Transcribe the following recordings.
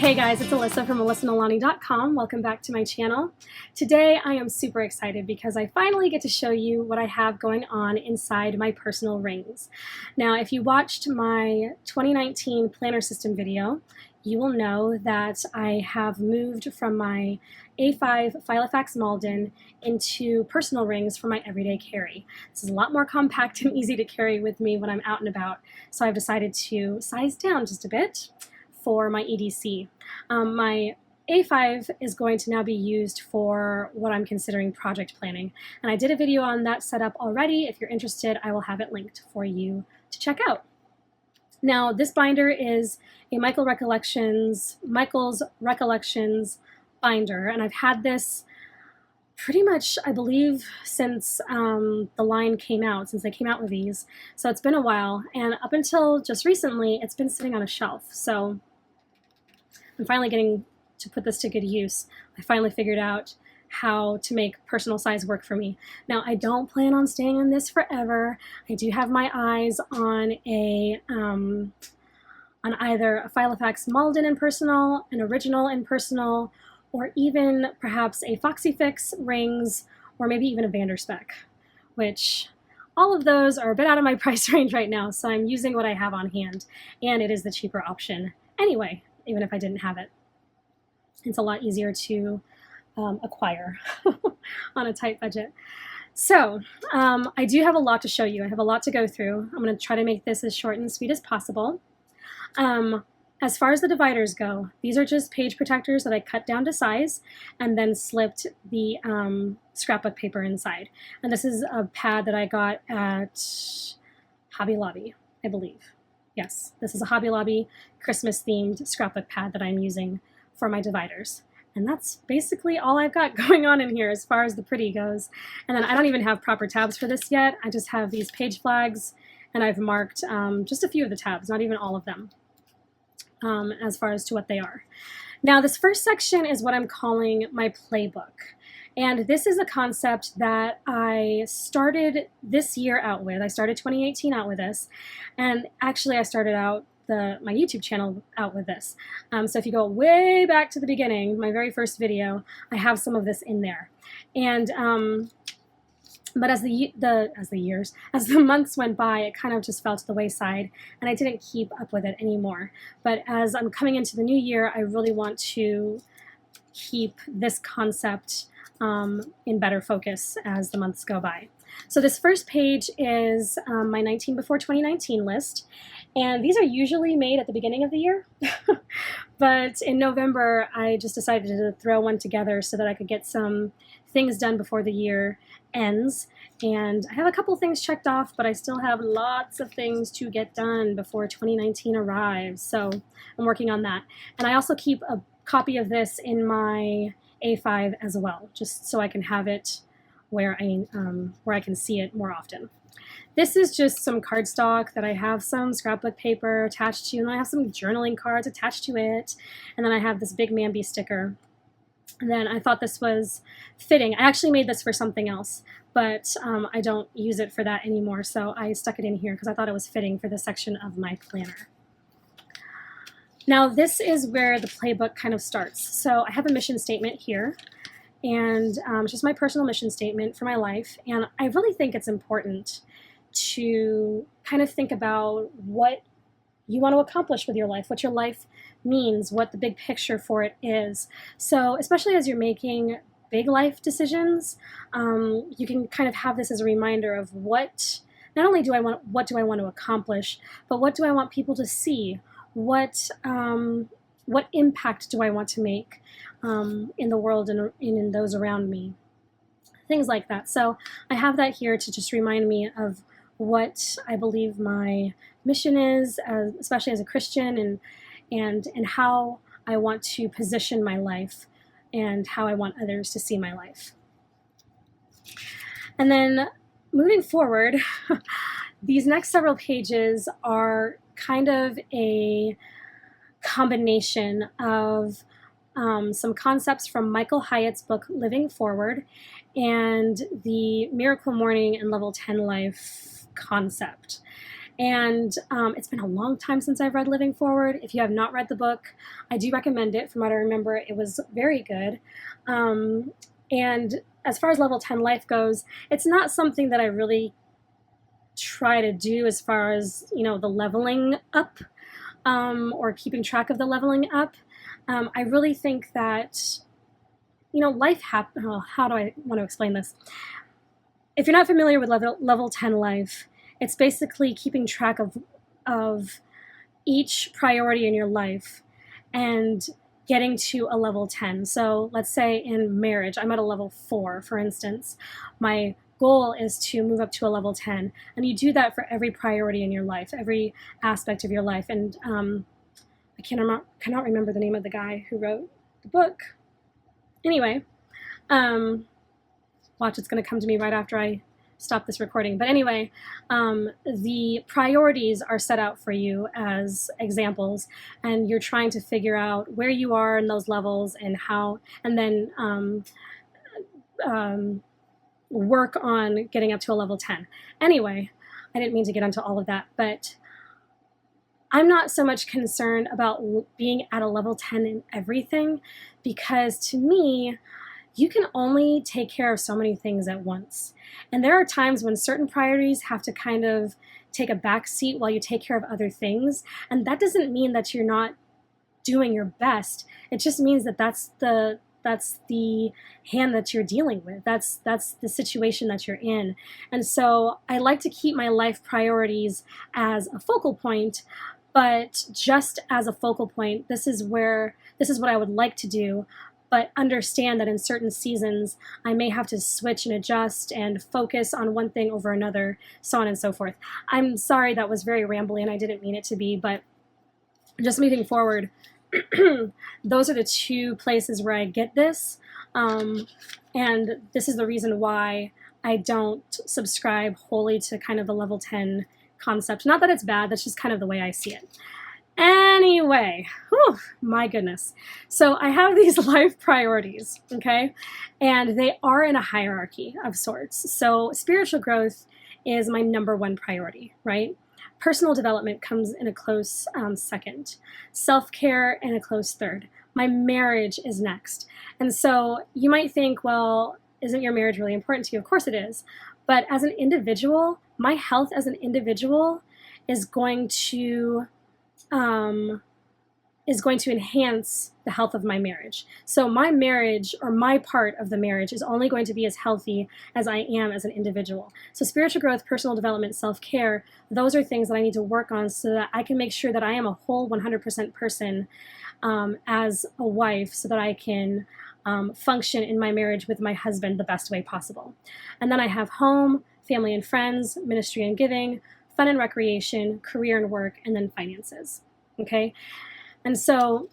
Hey guys, it's Alyssa from AlyssaNalani.com. Welcome back to my channel. Today I am super excited because I finally get to show you what I have going on inside my personal rings. Now, if you watched my 2019 planner system video, you will know that I have moved from my A5 Filofax Malden into personal rings for my everyday carry. This is a lot more compact and easy to carry with me when I'm out and about, so I've decided to size down just a bit for my EDC. My A5 is going to now be used for what I'm considering project planning, and I did a video on that setup already. If you're interested, I will have it linked for you to check out. Now, this binder is a Michael's Recollections binder, and I've had this pretty much, I believe, since the line came out, since they came out with these. So it's been a while, and up until just recently, it's been sitting on a shelf. So I'm finally getting to put this to good use. I finally figured out how to make personal size work for me. Now, I don't plan on staying on this forever. I do have my eyes on either a Filofax Malden Impersonal, an Original Impersonal, or even perhaps a Foxy Fix rings, or maybe even a Vanderspec, which all of those are a bit out of my price range right now, so I'm using what I have on hand, and it is the cheaper option anyway, even if I didn't have it. It's a lot easier to acquire on a tight budget. So I do have a lot to show you. I have a lot to go through. I'm going to try to make this as short and sweet as possible. As far as the dividers go, these are just page protectors that I cut down to size and then slipped the scrapbook paper inside. And this is a pad that I got at Hobby Lobby, I believe. Yes, this is a Hobby Lobby Christmas-themed scrapbook pad that I'm using for my dividers. And that's basically all I've got going on in here as far as the pretty goes. And then I don't even have proper tabs for this yet. I just have these page flags, and I've marked just a few of the tabs, not even all of them, as far as to what they are. Now, this first section is what I'm calling my playbook. And this is a concept that I started this year out with. I started 2018 out with this. And actually, I started out my YouTube channel out with this. So if you go way back to the beginning, my very first video, I have some of this in there. And but as the months went by, it kind of just fell to the wayside, and I didn't keep up with it anymore. But as I'm coming into the new year, I really want to keep this concept in better focus as the months go by. So this first page is my 19 before 2019 list, and these are usually made at the beginning of the year. But in November, I just decided to throw one together so that I could get some things done before the year ends. And I have a couple things checked off, but I still have lots of things to get done before 2019 arrives. So I'm working on that. And I also keep a copy of this in my A5 as well, just so I can have it where I can see it more often. This is just some cardstock that I have some scrapbook paper attached to, and I have some journaling cards attached to it, and then I have this big Mambi sticker. And then I thought this was fitting. I actually made this for something else, but I don't use it for that anymore, so I stuck it in here because I thought it was fitting for this section of my planner. Now, this is where the playbook kind of starts. So I have a mission statement here, and it's just my personal mission statement for my life, and I really think it's important to kind of think about what you want to accomplish with your life, what your life means, what the big picture for it is. So especially as you're making big life decisions, you can kind of have this as a reminder of what do I want to accomplish, but what do I want people to see? What impact do I want to make in the world and in those around me? Things like that. So I have that here to just remind me of what I believe my mission is, especially as a Christian, and how I want to position my life and how I want others to see my life. And then moving forward, these next several pages are kind of a combination of some concepts from Michael Hyatt's book, Living Forward, and the Miracle Morning and Level 10 Life concept. And it's been a long time since I've read Living Forward. If you have not read the book, I do recommend it. From what I remember, it was very good. And as far as level 10 life goes, it's not something that I really try to do as far as, the leveling up or keeping track of the leveling up. I really think that, life happens. Oh, how do I want to explain this? If you're not familiar with level 10 life, it's basically keeping track of each priority in your life and getting to a level 10. So let's say in marriage, I'm at a level 4, for instance. My goal is to move up to a level 10. And you do that for every priority in your life, every aspect of your life. And I cannot remember the name of the guy who wrote the book. Anyway, watch, it's going to come to me right after I stop this recording. But anyway, the priorities are set out for you as examples, and you're trying to figure out where you are in those levels and how, and then work on getting up to a level 10. Anyway, I didn't mean to get into all of that, but I'm not so much concerned about being at a level 10 in everything, because to me, you can only take care of so many things at once. And there are times when certain priorities have to kind of take a back seat while you take care of other things. And that doesn't mean that you're not doing your best. It just means that that's the hand that you're dealing with. That's the situation that you're in. And so I like to keep my life priorities as a focal point, but just as a focal point. This is what I would like to do. But understand that in certain seasons, I may have to switch and adjust and focus on one thing over another, so on and so forth. I'm sorry that was very rambly and I didn't mean it to be, but just moving forward, those are the two places where I get this. And this is the reason why I don't subscribe wholly to kind of the level 10 concept. Not that it's bad, that's just kind of the way I see it. Anyway, whew, my goodness. So I have these life priorities, okay? And they are in a hierarchy of sorts. So spiritual growth is my number one priority, right? Personal development comes in a close second. Self-care in a close third. My marriage is next. And so you might think, well, isn't your marriage really important to you? Of course it is. But as an individual, my health as an individual is going to enhance the health of my marriage. So my marriage, or my part of the marriage, is only going to be as healthy as I am as an individual. So spiritual growth, personal development, self-care, those are things that I need to work on so that I can make sure that I am a whole 100% person as a wife, so that I can function in my marriage with my husband the best way possible. And then I have home, family and friends, ministry and giving, fun and recreation, career and work, and then finances, okay? And so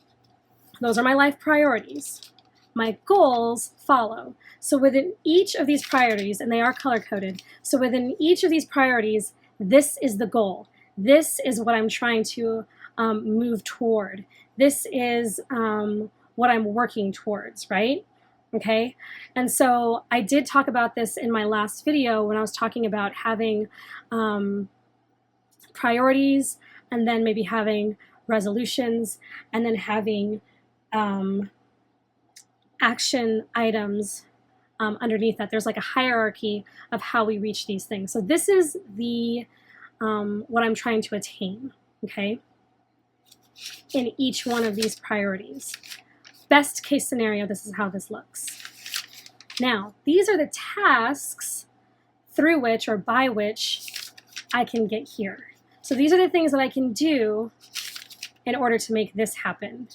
those are my life priorities. My goals follow. So within each of these priorities, and they are color-coded, so within each of these priorities, this is the goal. This is what I'm trying to move toward. This is what I'm working towards, right? Okay, and so I did talk about this in my last video when I was talking about having priorities, and then maybe having resolutions, and then having action items underneath that. There's like a hierarchy of how we reach these things. So this is the what I'm trying to attain, okay, in each one of these priorities. Best case scenario, this is how this looks. Now, these are the tasks through which or by which I can get here. So these are the things that I can do in order to make this happen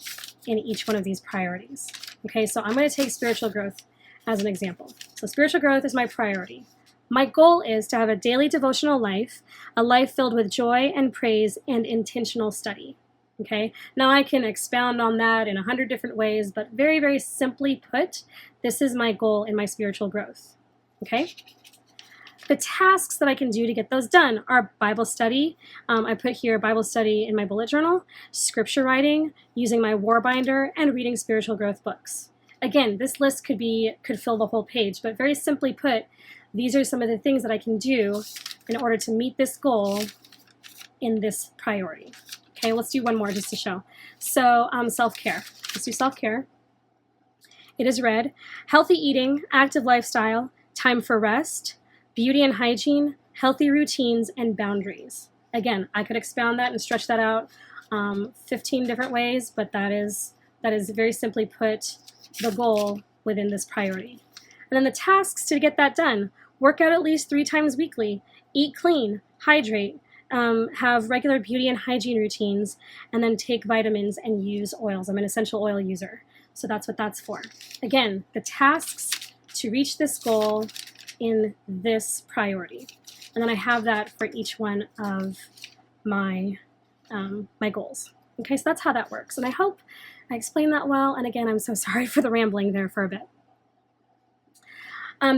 in each one of these priorities. Okay, so I'm going to take spiritual growth as an example. So spiritual growth is my priority. My goal is to have a daily devotional life, a life filled with joy and praise and intentional study. Okay, now I can expound on that in 100 different ways, but very, very simply put, this is my goal in my spiritual growth. Okay, the tasks that I can do to get those done are Bible study. I put here Bible study in my bullet journal, scripture writing, using my war binder, and reading spiritual growth books. Again, this list could fill the whole page, but very simply put, these are some of the things that I can do in order to meet this goal in this priority. Okay, let's do one more just to show. So self-care. Let's do self-care. It is red. Healthy eating, active lifestyle, time for rest, beauty and hygiene, healthy routines, and boundaries. Again, I could expound that and stretch that out 15 different ways, but that is very simply put the goal within this priority. And then the tasks to get that done: work out at least 3 times weekly, eat clean, hydrate, have regular beauty and hygiene routines, and then take vitamins and use oils. I'm an essential oil user, so that's what that's for. Again, the tasks to reach this goal in this priority. And then I have that for each one of my, my goals. Okay, so that's how that works. And I hope I explained that well. And again, I'm so sorry for the rambling there for a bit.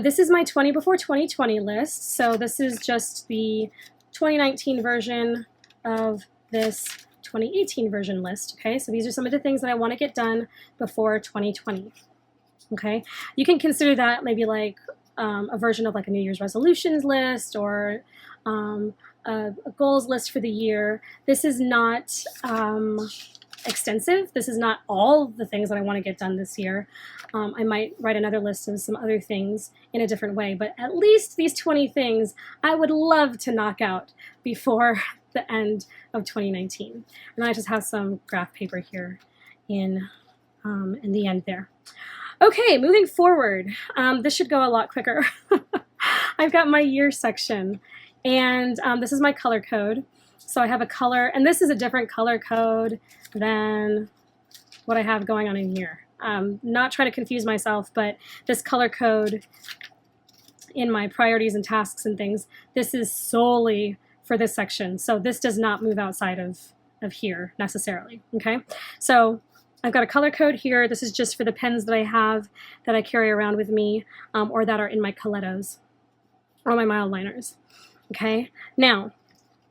This is my 20 before 2020 list. So this is just the 2019 version of this 2018 version list. Okay, so these are some of the things that I want to get done before 2020. Okay, you can consider that maybe like a version of like a New Year's resolutions list or a goals list for the year. This is not extensive. This is not all the things that I want to get done this year. I might write another list of some other things in a different way, but at least these 20 things I would love to knock out before the end of 2019. And I just have some graph paper here in the end there. Okay, moving forward. This should go a lot quicker. I've got my year section, and this is my color code. So I have a color, and this is a different color code than what I have going on in here. Not trying to confuse myself, but this color code in my priorities and tasks and things, this is solely for this section. So this does not move outside of here necessarily, okay? So I've got a color code here. This is just for the pens that I have that I carry around with me or that are in my Colettos or my Mildliners, okay? Now,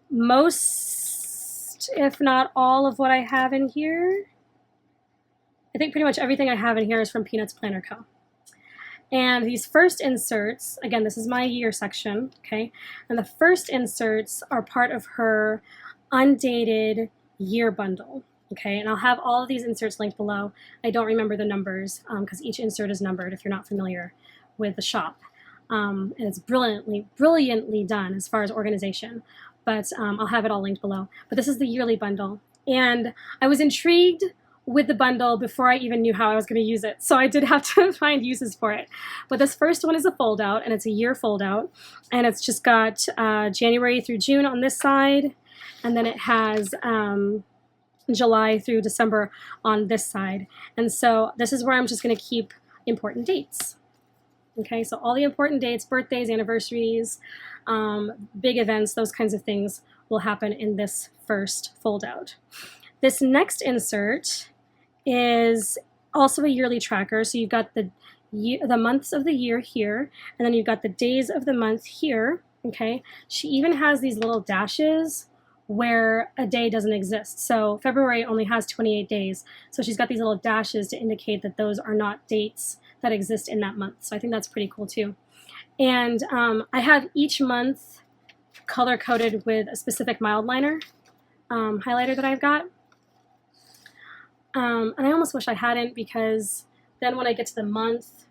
most, if not all of what I have in here, I think pretty much everything I have in here is from Peanuts Planner Co. And these first inserts, again, this is my year section, okay? And the first inserts are part of her undated year bundle, okay? And I'll have all of these inserts linked below. I don't remember the numbers because each insert is numbered if you're not familiar with the shop. And it's brilliantly done as far as organization, but I'll have it all linked below. But this is the yearly bundle. And I was intrigued with the bundle before I even knew how I was going to use it. So I did have to find uses for it. But this first one is a fold out, and it's a year fold out. And it's just got January through June on this side. And then it has July through December on this side. And so this is where I'm just going to keep important dates. Okay, so all the important dates, birthdays, anniversaries, big events, those kinds of things will happen in this first fold out. This next insert is also a yearly tracker. So you've got the months of the year here, and then you've got the days of the month here, okay? She even has these little dashes where a day doesn't exist. So February only has 28 days. So she's got these little dashes to indicate that those are not dates that exist in that month. So I think that's pretty cool too. And I have each month color-coded with a specific Mildliner highlighter that I've got. And I almost wish I hadn't, because then when I get to the month,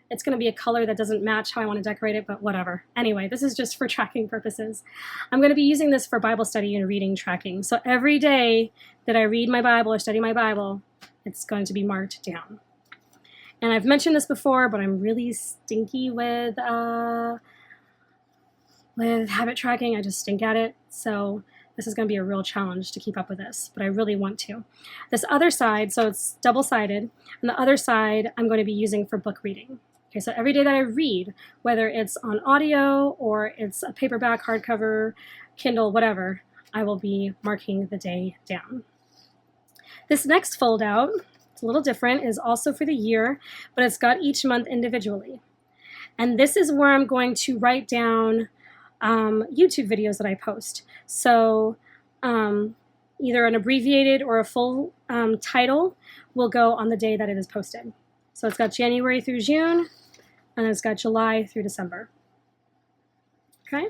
it's going to be a color that doesn't match how I want to decorate it, but whatever. Anyway, this is just for tracking purposes. I'm going to be using this for Bible study and reading tracking. So every day that I read my Bible or study my Bible, it's going to be marked down. And I've mentioned this before, but I'm really stinky with habit tracking. I just stink at it. So this is going to be a real challenge to keep up with this, but I really want to. This other side, so it's double-sided, and the other side I'm going to be using for book reading. Okay, so every day that I read, whether it's on audio or it's a paperback, hardcover, Kindle, whatever, I will be marking the day down. This next fold out, it's a little different, is also for the year, but it's got each month individually. And this is where I'm going to write down YouTube videos that I post. So either an abbreviated or a full title will go on the day that it is posted. So it's got January through June, and it's got July through December. Okay?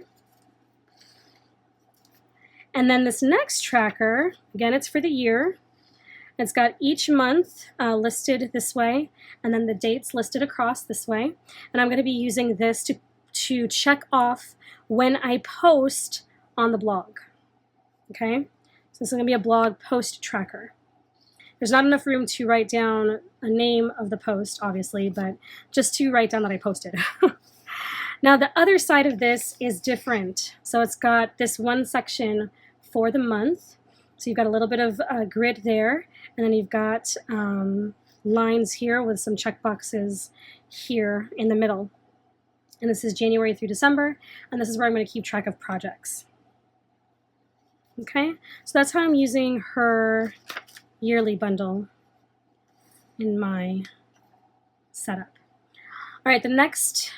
And then this next tracker, again, it's for the year. It's got each month listed this way, and then the dates listed across this way. And I'm going to be using this to check off when I post on the blog. Okay, so this is going to be a blog post tracker. There's not enough room to write down a name of the post, obviously, but just to write down that I posted. Now, the other side of this is different. So it's got this one section for the month. So you've got a little bit of grid there, and then you've got lines here with some checkboxes here in the middle. And this is January through December, and this is where I'm going to keep track of projects. Okay, so that's how I'm using her yearly bundle in my setup. All right, the next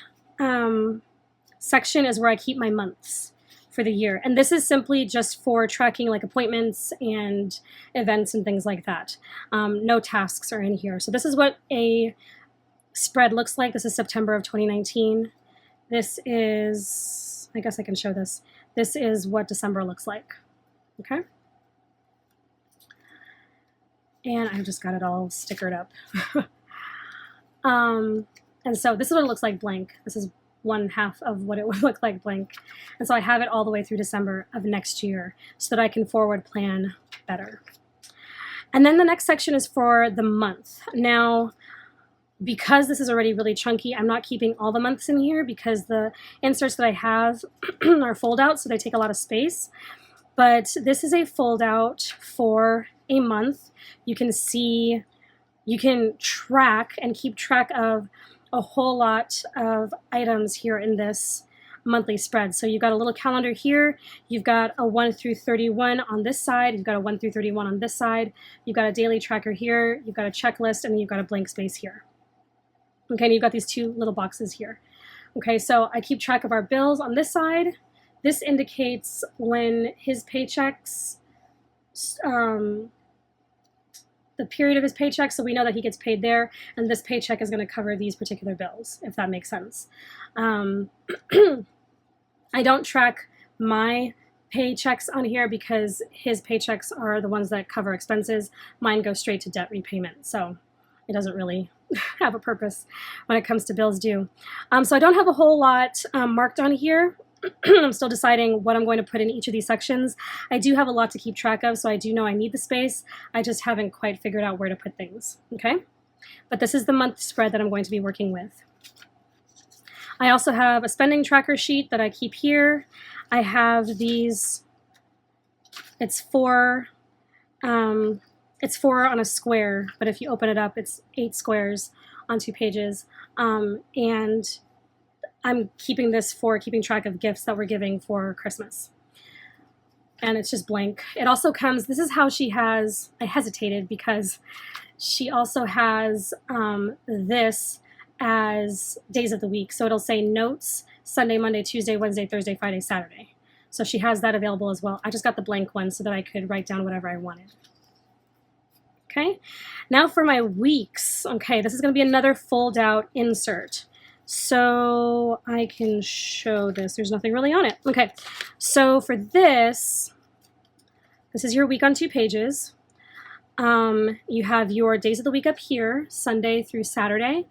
section is where I keep my months for the year. And this is simply just for tracking like appointments and events and things like that. No tasks are in here. So this is what a spread looks like. This is September of 2019. This is, I guess I can show this. This is what December looks like. Okay. And I've just got it all stickered up. And so this is what it looks like blank. This is one half of what it would look like blank. And so I have it all the way through December of next year so that I can forward plan better. And then the next section is for the month. Now, because this is already really chunky, I'm not keeping all the months in here because the inserts that I have are fold out, so they take a lot of space. But this is a fold out for a month. You can see, you can track and keep track of a whole lot of items here in this monthly spread. So you've got a little calendar here, you've got a 1 through 31 on this side, you've got a 1 through 31 on this side, you've got a daily tracker here, you've got a checklist, and then you've got a blank space here. Okay, and you've got these two little boxes here. Okay, so I keep track of our bills on this side. This indicates when his paychecks, the period of his paycheck, so we know that he gets paid there, and this paycheck is going to cover these particular bills, if that makes sense. I don't track my paychecks on here because his paychecks are the ones that cover expenses. Mine go straight to debt repayment, so it doesn't really have a purpose when it comes to bills due. So I don't have a whole lot marked on here. I'm still deciding what I'm going to put in each of these sections. I do have a lot to keep track of, so I do know I need the space. I just haven't quite figured out where to put things, okay? But this is the month spread that I'm going to be working with. I also have a spending tracker sheet that I keep here. I have these, it's four on a square, but if you open it up, it's 8 squares on 2 pages. And I'm keeping this for keeping track of gifts that we're giving for Christmas. And it's just blank. It also comes, this is how she has, I hesitated because she also has this as days of the week. So it'll say notes, Sunday, Monday, Tuesday, Wednesday, Thursday, Friday, Saturday. So she has that available as well. I just got the blank one so that I could write down whatever I wanted. Okay, now for my weeks. Okay, this is going to be another fold out insert. So I can show this. There's nothing really on it. Okay, so for this, this is your week on 2 pages. You have your days of the week up here, Sunday through Saturday.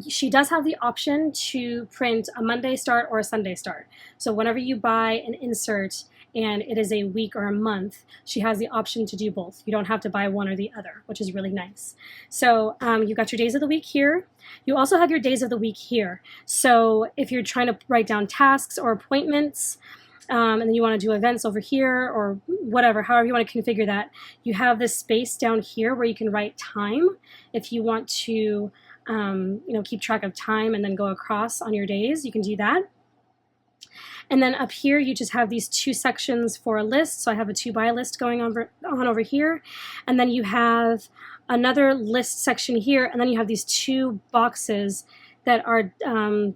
She does have the option to print a Monday start or a Sunday start. So whenever you buy an insert and it is a week or a month, she has the option to do both. You don't have to buy one or the other, which is really nice. So you've got your days of the week here. You also have your days of the week here. So if you're trying to write down tasks or appointments, and then you want to do events over here or whatever, however you want to configure that, you have this space down here where you can write time if you want to keep track of time and then go across on your days. You can do that. And then up here, you just have these 2 sections for a list. So I have a 2-by list going on over here. And then you have another list section here. And then you have these 2 boxes that are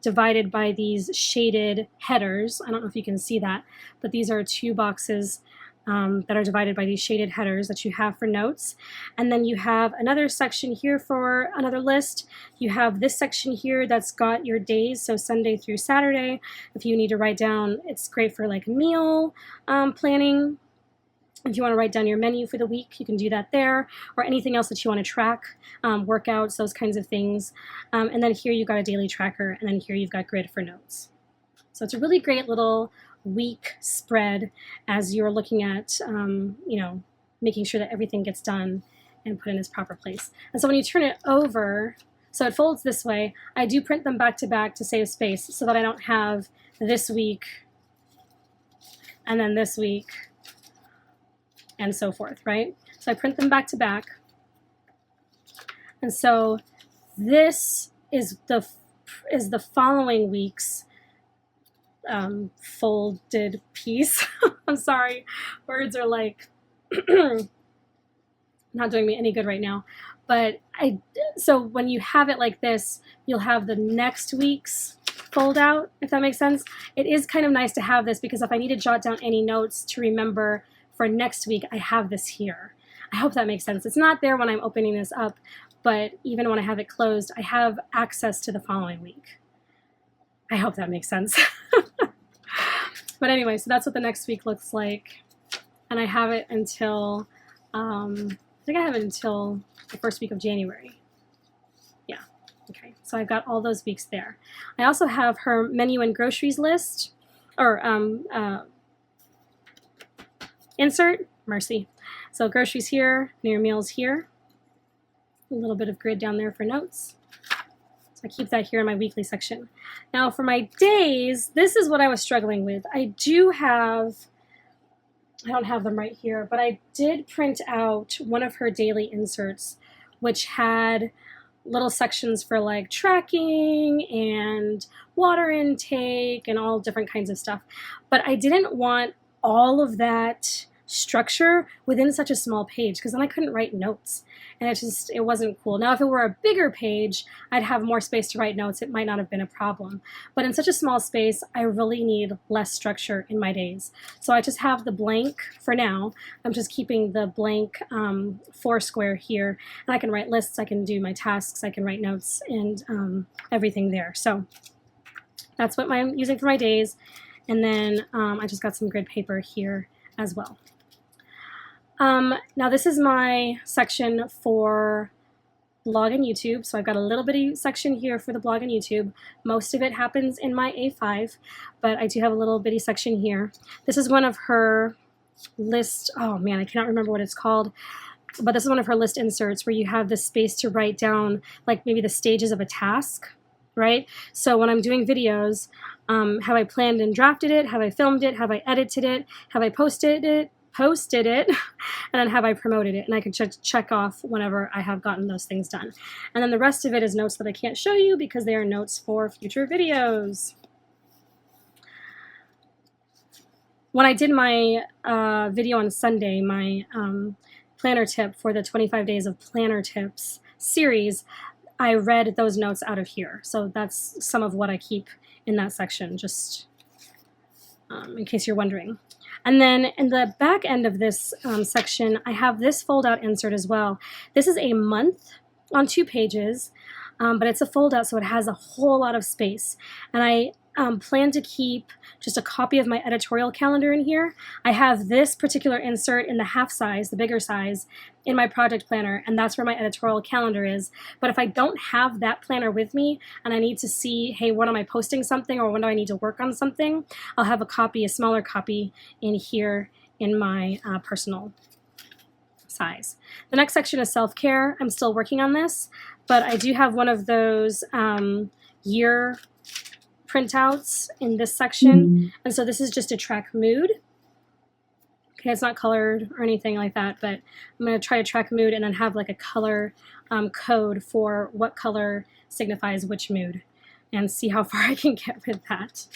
divided by these shaded headers. I don't know if you can see that, but these are 2 boxes that are divided by these shaded headers that you have for notes. And then you have another section here for another list. You have this section here that's got your days, so Sunday through Saturday. If you need to write down, it's great for like meal planning. If you want to write down your menu for the week, you can do that there, or anything else that you want to track, workouts, those kinds of things. And then here you've got a daily tracker, and then here you've got grid for notes. So it's a really great little week spread as you're looking at, making sure that everything gets done and put in its proper place. And so when you turn it over, so it folds this way, I do print them back to back to save space so that I don't have this week and then this week and so forth, right? So I print them back to back. And so this is the following week's folded piece. I'm sorry, words are like not doing me any good right now. But so when you have it like this, you'll have the next week's fold out, if that makes sense. It is kind of nice to have this because if I need to jot down any notes to remember for next week, I have this here. I hope that makes sense. It's not there when I'm opening this up, but even when I have it closed, I have access to the following week. I hope that makes sense. But anyway, so that's what the next week looks like. And I have it until, I think I have it until the first week of January. Yeah, okay. So I've got all those weeks there. I also have her menu and groceries list, or insert, mercy. So groceries here, your meals here. A little bit of grid down there for notes. So I keep that here in my weekly section. Now for my days, this is what I was struggling with. I don't have them right here, but I did print out one of her daily inserts, which had little sections for like tracking and water intake and all different kinds of stuff. But I didn't want all of that structure within such a small page because then I couldn't write notes and it wasn't cool. Now if it were a bigger page, I'd have more space to write notes. It might not have been a problem, but in such a small space, I really need less structure in my days. So I just have the blank for now. I'm just keeping the blank 4 square here, and I can write lists, I can do my tasks, I can write notes, and everything there. So that's what I'm using for my days. And then I just got some grid paper here as well. Now this is my section for blog and YouTube. So I've got a little bitty section here for the blog and YouTube. Most of it happens in my A5, but I do have a little bitty section here. This is one of her list, oh man, I cannot remember what it's called, but this is one of her list inserts where you have the space to write down like maybe the stages of a task, right? So when I'm doing videos, have I planned and drafted it? Have I filmed it? Have I edited it? Have I posted it? And then have I promoted it? And I can check off whenever I have gotten those things done. And then the rest of it is notes that I can't show you because they are notes for future videos. When I did my video on Sunday, my planner tip for the 25 Days of Planner Tips series, I read those notes out of here. So that's some of what I keep in that section, just in case you're wondering. And then in the back end of this section, I have this fold-out insert as well. This is a month on 2 pages, but it's a fold-out, so it has a whole lot of space. And I plan to keep just a copy of my editorial calendar in here. I have this particular insert in the half size, the bigger size, in my project planner, and that's where my editorial calendar is. But if I don't have that planner with me and I need to see, hey, when am I posting something or when do I need to work on something, I'll have a copy, a smaller copy in here in my personal size. The next section is self-care. I'm still working on this, but I do have one of those year printouts in this section. And so this is just to track mood. Okay, it's not colored or anything like that, but I'm going to try to track mood and then have like a color code for what color signifies which mood and see how far I can get with that.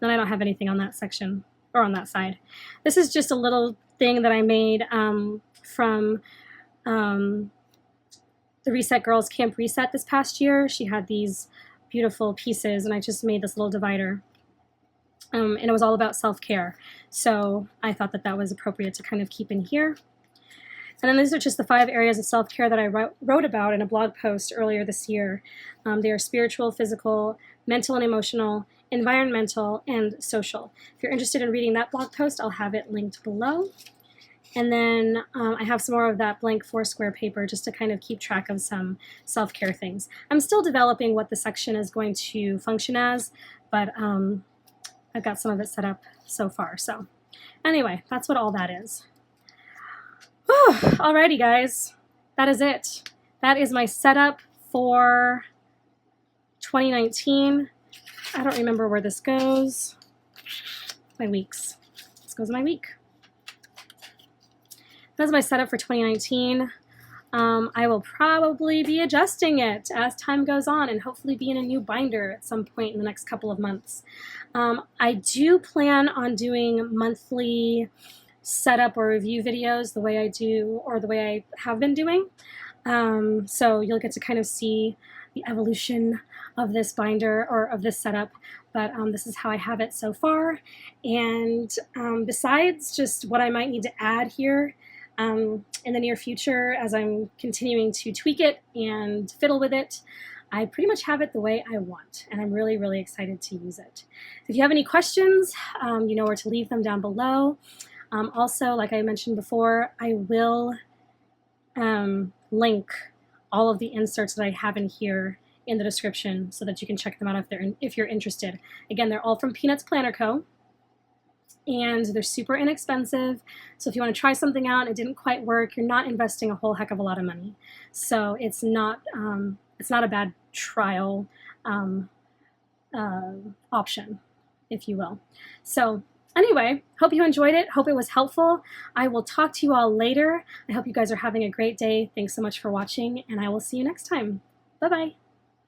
Then I don't have anything on that section or on that side. This is just a little thing that I made from the Reset Girls Camp Reset this past year. She had these beautiful pieces and I just made this little divider. And it was all about self-care. So I thought that that was appropriate to kind of keep in here. And then these are just the 5 areas of self-care that I wrote about in a blog post earlier this year. They are spiritual, physical, mental and emotional, environmental, and social. If you're interested in reading that blog post, I'll have it linked below. And then I have some more of that blank Foursquare paper just to kind of keep track of some self-care things. I'm still developing what the section is going to function as, but I've got some of it set up so far. So anyway, that's what all that is. Whew, alrighty, guys. That is it. That is my setup for 2019. I don't remember where this goes. My weeks. This goes in my week. That's my setup for 2019. I will probably be adjusting it as time goes on and hopefully be in a new binder at some point in the next couple of months. I do plan on doing monthly setup or review videos the way I do, or the way I have been doing. So you'll get to kind of see the evolution of this binder, or of this setup, but this is how I have it so far. And besides just what I might need to add here in the near future as I'm continuing to tweak it and fiddle with it, I pretty much have it the way I want, and I'm really, really excited to use it. If you have any questions, you know where to leave them down below. Also, like I mentioned before, I will link all of the inserts that I have in here in the description so that you can check them out if you're interested. Again, they're all from Peanuts Planner Co. And they're super inexpensive. So if you want to try something out and it didn't quite work, you're not investing a whole heck of a lot of money. So it's not a bad trial option, if you will. So anyway, hope you enjoyed it. Hope it was helpful. I will talk to you all later. I hope you guys are having a great day. Thanks so much for watching, and I will see you next time. Bye-bye.